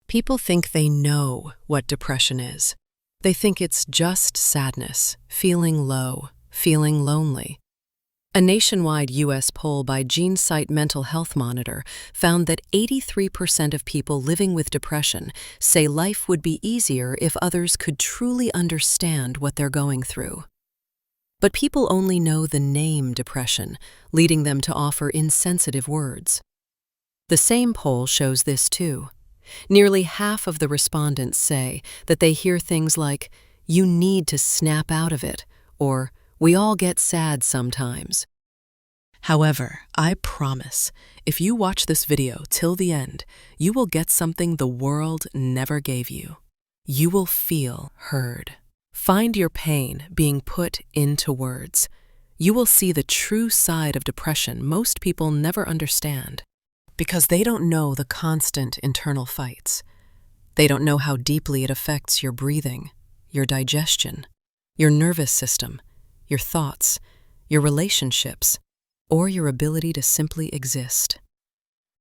People think they know what depression is. They think it's just sadness, feeling low, feeling lonely. A nationwide U.S. poll by GeneSight Mental Health Monitor found that 83% of people living with depression say life would be easier if others could truly understand what they're going through. But people only know the name depression, leading them to offer insensitive words. The same poll shows this too. Nearly half of the respondents say that they hear things like, "You need to snap out of it," or "We all get sad sometimes." However, I promise, if you watch this video till the end, you will get something the world never gave you. You will feel heard. Find your pain being put into words. You will see the true side of depression most people never understand. Because they don't know the constant internal fights. They don't know how deeply it affects your breathing, your digestion, your nervous system, your thoughts, your relationships, or your ability to simply exist.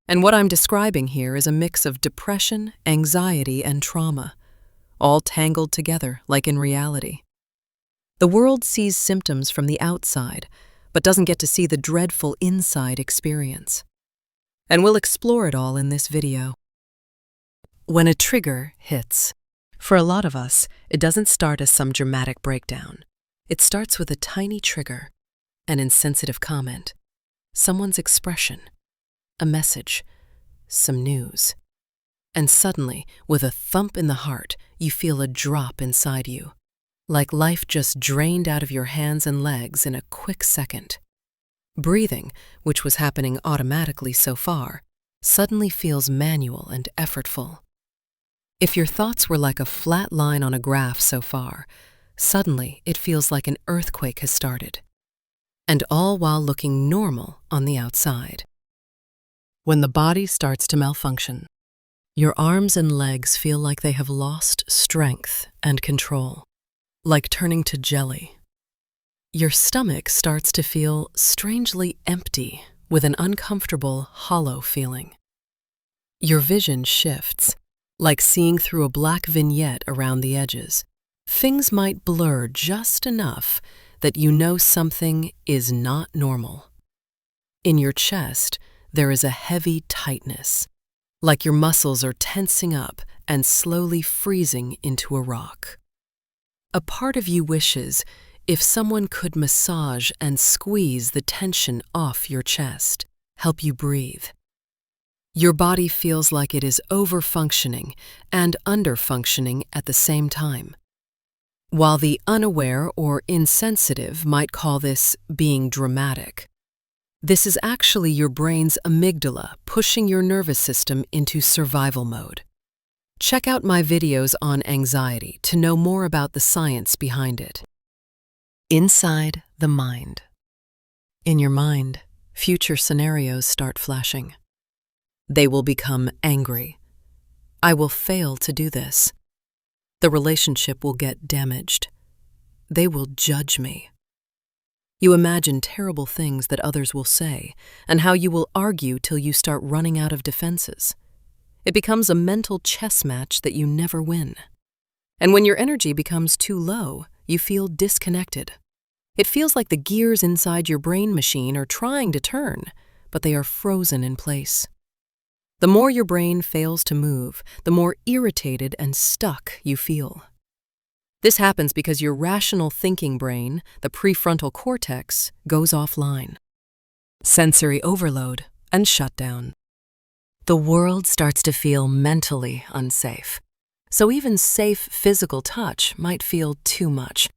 And what I'm describing here is a mix of depression, anxiety, and trauma, all tangled together like in reality. The world sees symptoms from the outside, but doesn't get to see the dreadful inside experience. And we'll explore it all in this video. When a trigger hits. For a lot of us, it doesn't start as some dramatic breakdown. It starts with a tiny trigger, an insensitive comment, someone's expression, a message, some news. And suddenly, with a thump in the heart, you feel a drop inside you, like life just drained out of your hands and legs in a quick second. Breathing, which was happening automatically so far, suddenly feels manual and effortful. If your thoughts were like a flat line on a graph so far, suddenly it feels like an earthquake has started. And all while looking normal on the outside. When the body starts to malfunction, your arms and legs feel like they have lost strength and control, like turning to jelly. Your stomach starts to feel strangely empty with an uncomfortable, hollow feeling. Your vision shifts, like seeing through a black vignette around the edges. Things might blur just enough that you know something is not normal. In your chest, there is a heavy tightness, like your muscles are tensing up and slowly freezing into a rock. A part of you wishes if someone could massage and squeeze the tension off your chest, help you breathe. Your body feels like it is overfunctioning and underfunctioning at the same time. While the unaware or insensitive might call this being dramatic, this is actually your brain's amygdala pushing your nervous system into survival mode. Check out my videos on anxiety to know more about the science behind it. Inside the mind. In your mind, future scenarios start flashing. They will become angry. I will fail to do this. The relationship will get damaged. They will judge me. You imagine terrible things that others will say and how you will argue till you start running out of defenses. It becomes a mental chess match that you never win. And when your energy becomes too low, you feel disconnected. It feels like the gears inside your brain machine are trying to turn, but they are frozen in place. The more your brain fails to move, the more irritated and stuck you feel. This happens because your rational thinking brain, the prefrontal cortex, goes offline. Sensory overload and shutdown. The world starts to feel mentally unsafe. So even safe physical touch might feel too much.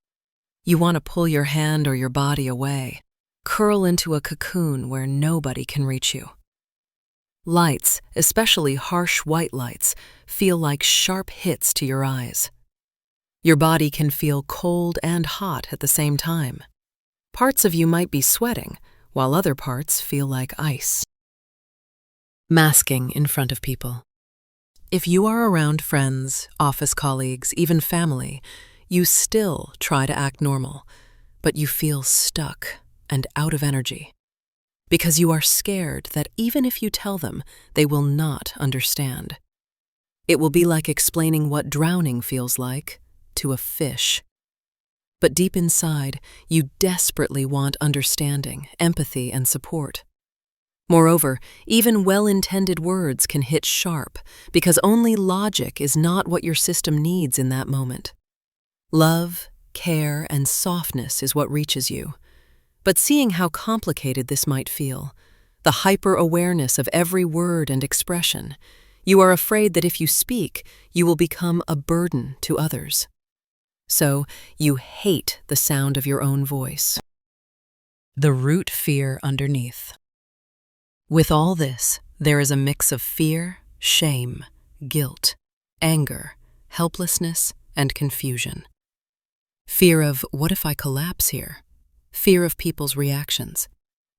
You want to pull your hand or your body away, curl into a cocoon where nobody can reach you. Lights, especially harsh white lights, feel like sharp hits to your eyes. Your body can feel cold and hot at the same time. Parts of you might be sweating, while other parts feel like ice. Masking in front of people. If you are around friends, office colleagues, even family, you still try to act normal, but you feel stuck and out of energy. Because you are scared that even if you tell them, they will not understand. It will be like explaining what drowning feels like to a fish. But deep inside, you desperately want understanding, empathy, and support. Moreover, even well-intended words can hit sharp because only logic is not what your system needs in that moment. Love, care, and softness is what reaches you. But seeing how complicated this might feel, the hyper-awareness of every word and expression, you are afraid that if you speak, you will become a burden to others. So, you hate the sound of your own voice. The root fear underneath. With all this, there is a mix of fear, shame, guilt, anger, helplessness, and confusion. Fear of what if I collapse here? Fear of people's reactions.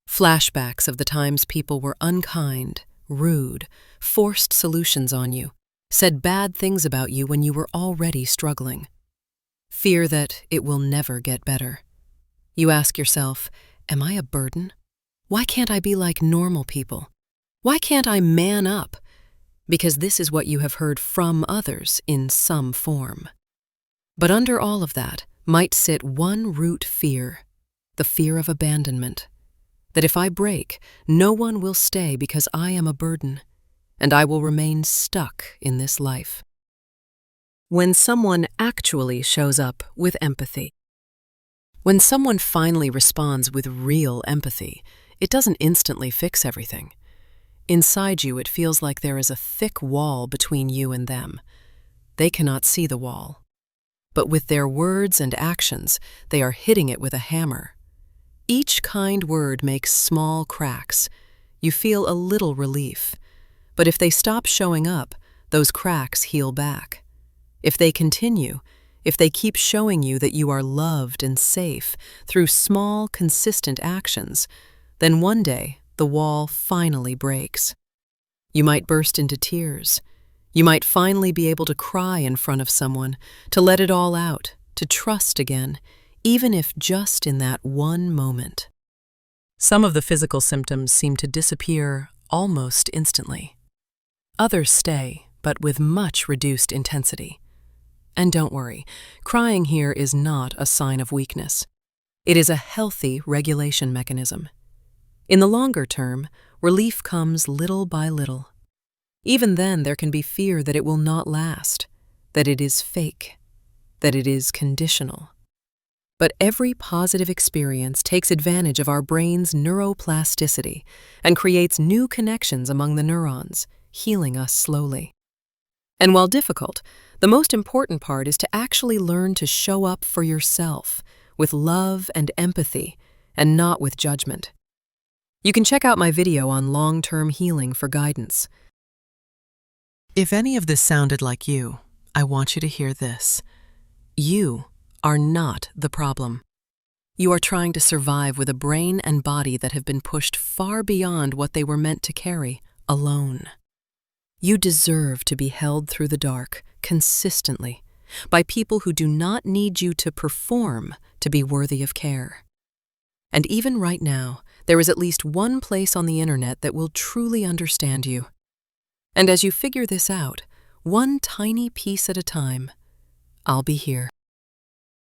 Flashbacks of the times people were unkind, rude, forced solutions on you, said bad things about you when you were already struggling. Fear that it will never get better. You ask yourself, am I a burden? Why can't I be like normal people? Why can't I man up? Because this is what you have heard from others in some form. But under all of that might sit one root fear, the fear of abandonment. That if I break, no one will stay because I am a burden, and I will remain stuck in this life. When someone actually shows up with empathy. When someone finally responds with real empathy, it doesn't instantly fix everything. Inside you, it feels like there is a thick wall between you and them. They cannot see the wall. But with their words and actions, they are hitting it with a hammer. Each kind word makes small cracks. You feel a little relief. But if they stop showing up, those cracks heal back. If they continue, if they keep showing you that you are loved and safe through small, consistent actions, then one day the wall finally breaks. You might burst into tears. You might finally be able to cry in front of someone, to let it all out, to trust again, even if just in that one moment. Some of the physical symptoms seem to disappear almost instantly. Others stay, but with much reduced intensity. And don't worry, crying here is not a sign of weakness. It is a healthy regulation mechanism. In the longer term, relief comes little by little. Even then, there can be fear that it will not last, that it is fake, that it is conditional. But every positive experience takes advantage of our brain's neuroplasticity and creates new connections among the neurons, healing us slowly. And while difficult, the most important part is to actually learn to show up for yourself with love and empathy and not with judgment. You can check out my video on long-term healing for guidance. If any of this sounded like you, I want you to hear this. You are not the problem. You are trying to survive with a brain and body that have been pushed far beyond what they were meant to carry, alone. You deserve to be held through the dark, consistently, by people who do not need you to perform to be worthy of care. And even right now, there is at least one place on the internet that will truly understand you. And as you figure this out, one tiny piece at a time, I'll be here.